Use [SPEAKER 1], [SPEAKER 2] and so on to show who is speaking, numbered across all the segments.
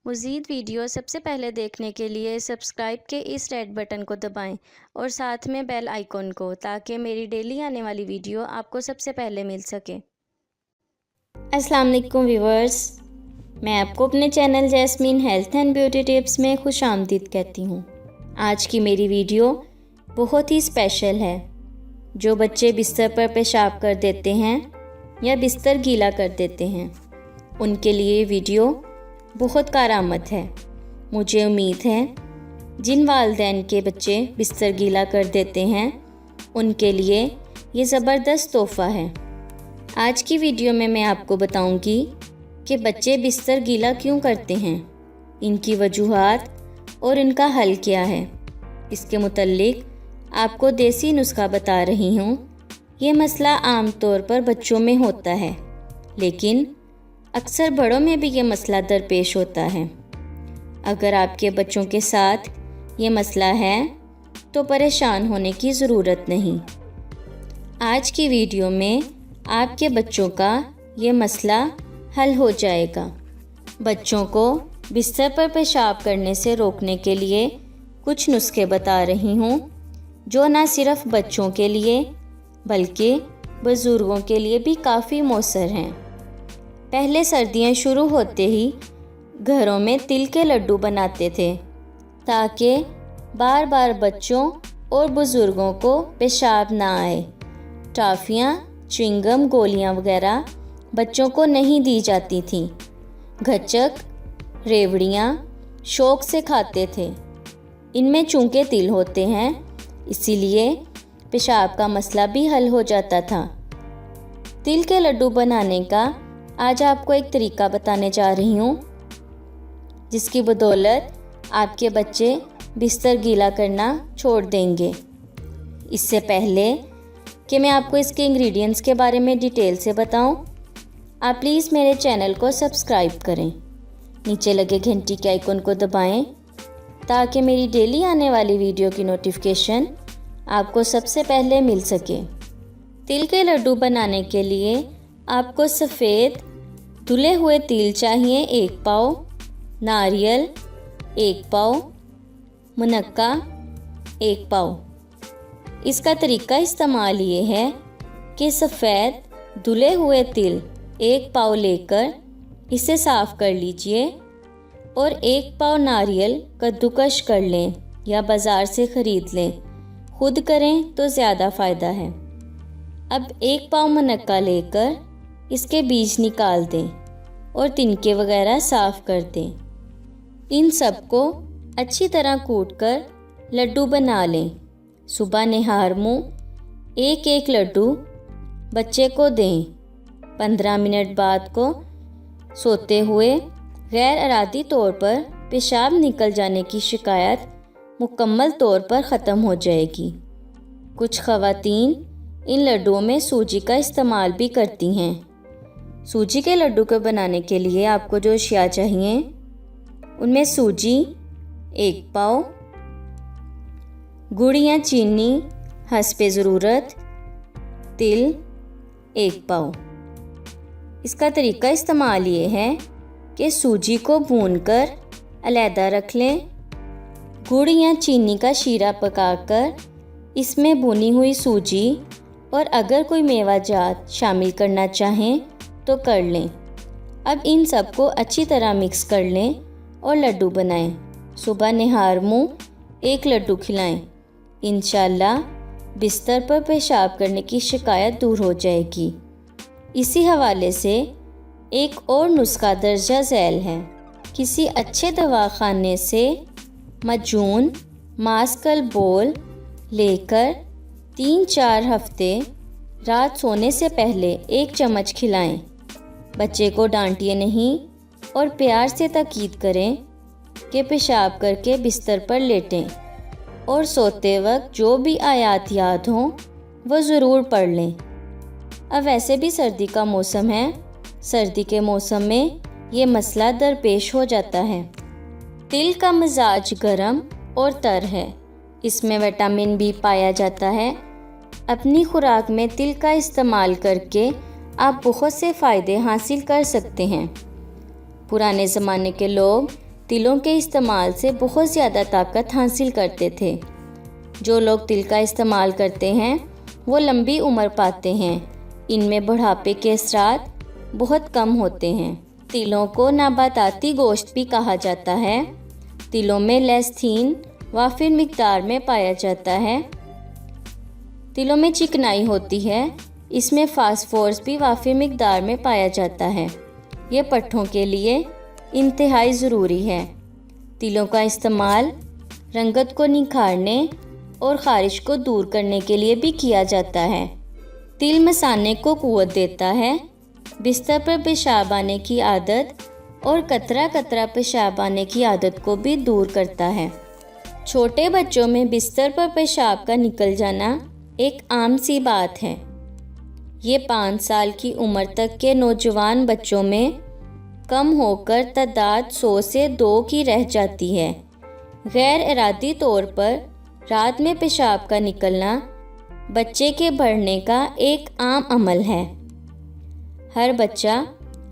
[SPEAKER 1] मज़ीद वीडियो सबसे पहले देखने के लिए सब्सक्राइब के इस रेड बटन को दबाएं और साथ में बेल आइकॉन को, ताकि मेरी डेली आने वाली वीडियो आपको सबसे पहले मिल सके। अस्सलाम वालेकुम व्यूअर्स, मैं आपको अपने channel jasmine health and beauty tips में खुशामदीद कहती हूँ। आज की मेरी वीडियो बहुत ही स्पेशल है। जो बच्चे बिस्तर पर पेशाब कर देते हैं या बिस्तर गीला कर देते हैं, उनके लिए वीडियो बहुत कारआमद है। मुझे उम्मीद है जिन वालिदैन के बच्चे बिस्तर गीला कर देते हैं, उनके लिए ये ज़बरदस्त तोहफ़ा है। आज की वीडियो में मैं आपको बताऊंगी कि बच्चे बिस्तर गीला क्यों करते हैं, इनकी वजूहात और इनका हल क्या है। इसके मुतल्लिक आपको देसी नुस्खा बता रही हूँ। ये मसला आम तौर पर बच्चों में होता है, लेकिन अक्सर बड़ों में भी ये मसला दरपेश होता है। अगर आपके बच्चों के साथ ये मसला है तो परेशान होने की ज़रूरत नहीं। आज की वीडियो में आपके बच्चों का ये मसला हल हो जाएगा। बच्चों को बिस्तर पर पेशाब करने से रोकने के लिए कुछ नुस्खे बता रही हूँ, जो ना सिर्फ बच्चों के लिए बल्कि बुज़ुर्गों के लिए भी काफ़ी मौसर हैं। पहले सर्दियाँ शुरू होते ही घरों में तिल के लड्डू बनाते थे, ताकि बार बार बच्चों और बुज़ुर्गों को पेशाब ना आए। टॉफ़ियाँ, च्युइंगम, गोलियाँ वगैरह बच्चों को नहीं दी जाती थीं। गच्चक, रेवड़ियाँ शौक़ से खाते थे। इनमें चूँकि तिल होते हैं, इसीलिए पेशाब का मसला भी हल हो जाता था। तिल के लड्डू बनाने का आज आपको एक तरीका बताने जा रही हूँ, जिसकी बदौलत आपके बच्चे बिस्तर गीला करना छोड़ देंगे। इससे पहले कि मैं आपको इसके इंग्रेडिएंट्स के बारे में डिटेल से बताऊं, आप प्लीज़ मेरे चैनल को सब्सक्राइब करें। नीचे लगे घंटी के आइकन को दबाएं, ताकि मेरी डेली आने वाली वीडियो की नोटिफिकेशन आपको सबसे पहले मिल सके। तिल के लड्डू बनाने के लिए आपको सफ़ेद धुले हुए तिल चाहिए 1 पाव, नारियल 1 पाव, मुनक्का 1 पाव। इसका तरीका इस्तेमाल ये है कि सफ़ेद धुले हुए तिल 1 पाव लेकर इसे साफ़ कर लीजिए और 1 पाव नारियल कद्दूकश कर लें या बाज़ार से ख़रीद लें। खुद करें तो ज़्यादा फ़ायदा है। अब 1 पाव मुनक्का लेकर इसके बीज निकाल दें और तिनके वगैरह साफ़ कर दें। इन सबको अच्छी तरह कूटकर लड्डू बना लें। सुबह निहार मुँह 1-1 लड्डू बच्चे को दें। 15 मिनट बाद को सोते हुए गैर इरादी तौर पर पेशाब निकल जाने की शिकायत मुकम्मल तौर पर ख़त्म हो जाएगी। कुछ ख़वातीन इन लड्डुओं में सूजी का इस्तेमाल भी करती हैं। सूजी के लड्डू को बनाने के लिए आपको जो अशिया चाहिए, उनमें सूजी 1 पाव, गुड़ या चीनी हस्बे ज़रूरत, तिल 1 पाव। इसका तरीका इस्तेमाल ये है कि सूजी को भूनकर अलहदा रख लें। गुड़ या चीनी का शीरा पकाकर इसमें भुनी हुई सूजी और अगर कोई मेवा जात शामिल करना चाहें तो कर लें। अब इन सबको अच्छी तरह मिक्स कर लें और लड्डू बनाएं। सुबह निहार मुँह 1 लड्डू खिलाएं। इंशाल्लाह बिस्तर पर पेशाब करने की शिकायत दूर हो जाएगी। इसी हवाले से एक और नुस्खा दर्जा झैल है। किसी अच्छे दवाखाने से मजून मास्कल बोल लेकर 3-4 हफ्ते रात सोने से पहले 1 चम्मच खिलाएं। बच्चे को डांटिए नहीं और प्यार से ताकीद करें कि पेशाब करके बिस्तर पर लेटें और सोते वक्त जो भी आयात याद हों वो ज़रूर पढ़ लें। अब वैसे भी सर्दी का मौसम है। सर्दी के मौसम में ये मसला दरपेश हो जाता है। तिल का मिजाज गर्म और तर है। इसमें विटामिन बी पाया जाता है। अपनी खुराक में तिल का इस्तेमाल करके आप बहुत से फ़ायदे हासिल कर सकते हैं। पुराने ज़माने के लोग तिलों के इस्तेमाल से बहुत ज़्यादा ताकत हासिल करते थे। जो लोग तिल का इस्तेमाल करते हैं वो लंबी उम्र पाते हैं। इनमें बुढ़ापे के असरात बहुत कम होते हैं। तिलों को नाबाताती गोश्त भी कहा जाता है। तिलों में लेस्थीन वाफिर मिकदार में पाया जाता है। तिलों में चिकनाई होती है। इसमें फास्फोरस भी वाफिर मिकदार में पाया जाता है। ये पट्ठों के लिए इंतहाई ज़रूरी है। तिलों का इस्तेमाल रंगत को निखारने और ख़ारिश को दूर करने के लिए भी किया जाता है। तिल मसाने को क़ुव्वत देता है। बिस्तर पर पेशाब आने की आदत और कतरा कतरा पेशाब आने की आदत को भी दूर करता है। छोटे बच्चों में बिस्तर पर पेशाब का निकल जाना एक आम सी बात है। ये 5 साल की उम्र तक के नौजवान बच्चों में कम होकर तादाद 100 से 2 की रह जाती है। गैर इरादी तौर पर रात में पेशाब का निकलना बच्चे के बढ़ने का एक आम अमल है। हर बच्चा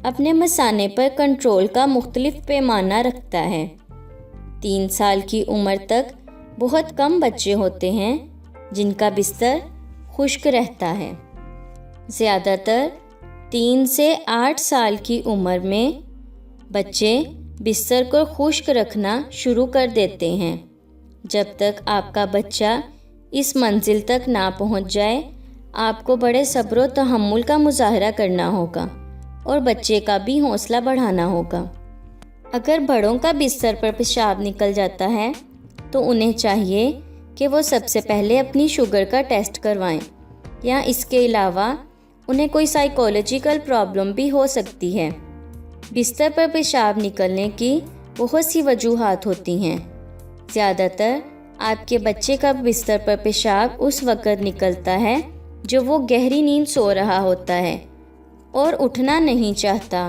[SPEAKER 1] अपने मसाने पर कंट्रोल का मुख्तलिफ पैमाना रखता है। 3 साल की उम्र तक बहुत कम बच्चे होते हैं जिनका बिस्तर खुश्क रहता है। ज़्यादातर 3 से 8 साल की उम्र में बच्चे बिस्तर को खुश्क रखना शुरू कर देते हैं। जब तक आपका बच्चा इस मंजिल तक ना पहुंच जाए, आपको बड़े सब्र व तहम्मुल का मुजाहरा करना होगा और बच्चे का भी हौसला बढ़ाना होगा। अगर बड़ों का बिस्तर पर पेशाब निकल जाता है तो उन्हें चाहिए कि वो सबसे पहले अपनी शुगर का टेस्ट करवाएं, या इसके अलावा उन्हें कोई साइकोलॉजिकल प्रॉब्लम भी हो सकती है। बिस्तर पर पेशाब निकलने की बहुत सी वजूहात होती हैं। ज़्यादातर आपके बच्चे का बिस्तर पर पेशाब उस वक़्त निकलता है जो वो गहरी नींद सो रहा होता है और उठना नहीं चाहता।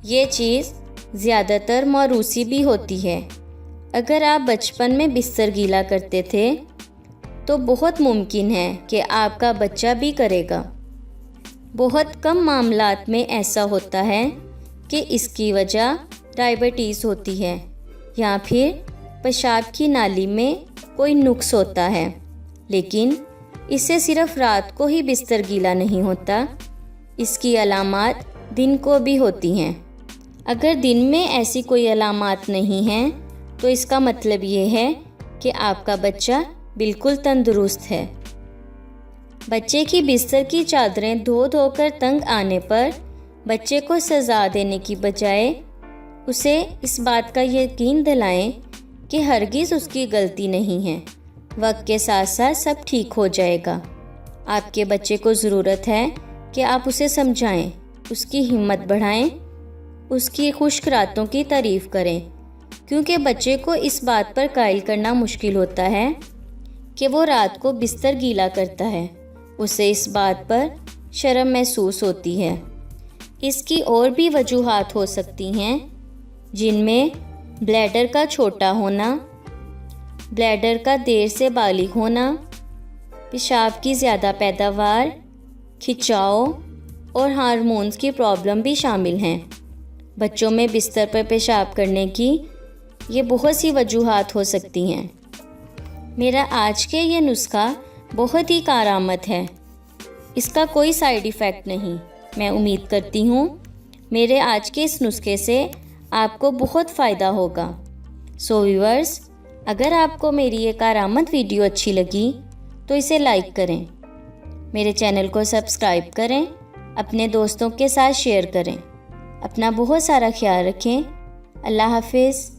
[SPEAKER 1] ये चीज़ ज़्यादातर मौरूसी भी होती है। अगर आप बचपन में बिस्तर गीला करते थे तो बहुत मुमकिन है कि आपका बच्चा भी करेगा। बहुत कम मामलात में ऐसा होता है कि इसकी वजह डायबिटीज़ होती है या फिर पेशाब की नाली में कोई नुक्स होता है, लेकिन इससे सिर्फ रात को ही बिस्तर गीला नहीं होता, इसकी अलामात दिन को भी होती हैं। अगर दिन में ऐसी कोई अलामात नहीं हैं तो इसका मतलब ये है कि आपका बच्चा बिल्कुल तंदुरुस्त है। बच्चे की बिस्तर की चादरें धो धोकर तंग आने पर बच्चे को सज़ा देने की बजाय उसे इस बात का यकीन दिलाएं कि हरगिज़ उसकी गलती नहीं है। वक्त के साथ साथ सब ठीक हो जाएगा। आपके बच्चे को ज़रूरत है कि आप उसे समझाएं, उसकी हिम्मत बढ़ाएं, उसकी खुश्क रातों की तारीफ़ करें, क्योंकि बच्चे को इस बात पर कायल करना मुश्किल होता है कि वो रात को बिस्तर गीला करता है। उसे इस बात पर शर्म महसूस होती है। इसकी और भी वजूहात हो सकती हैं, जिनमें ब्लैडर का छोटा होना, ब्लैडर का देर से बालिग होना, पेशाब की ज़्यादा पैदावार, खिंचाव और हार्मोन्स की प्रॉब्लम भी शामिल हैं। बच्चों में बिस्तर पर पेशाब करने की ये बहुत सी वजूहात हो सकती हैं। मेरा आज के ये नुस्खा बहुत ही कारआमद है। इसका कोई साइड इफ़ेक्ट नहीं। मैं उम्मीद करती हूँ मेरे आज के इस नुस्खे से आपको बहुत फ़ायदा होगा। सो व्यूअर्स, अगर आपको मेरी ये कारआमद वीडियो अच्छी लगी तो इसे लाइक करें, मेरे चैनल को सब्सक्राइब करें, अपने दोस्तों के साथ शेयर करें। अपना बहुत सारा ख्याल रखें। अल्लाह हाफिज़।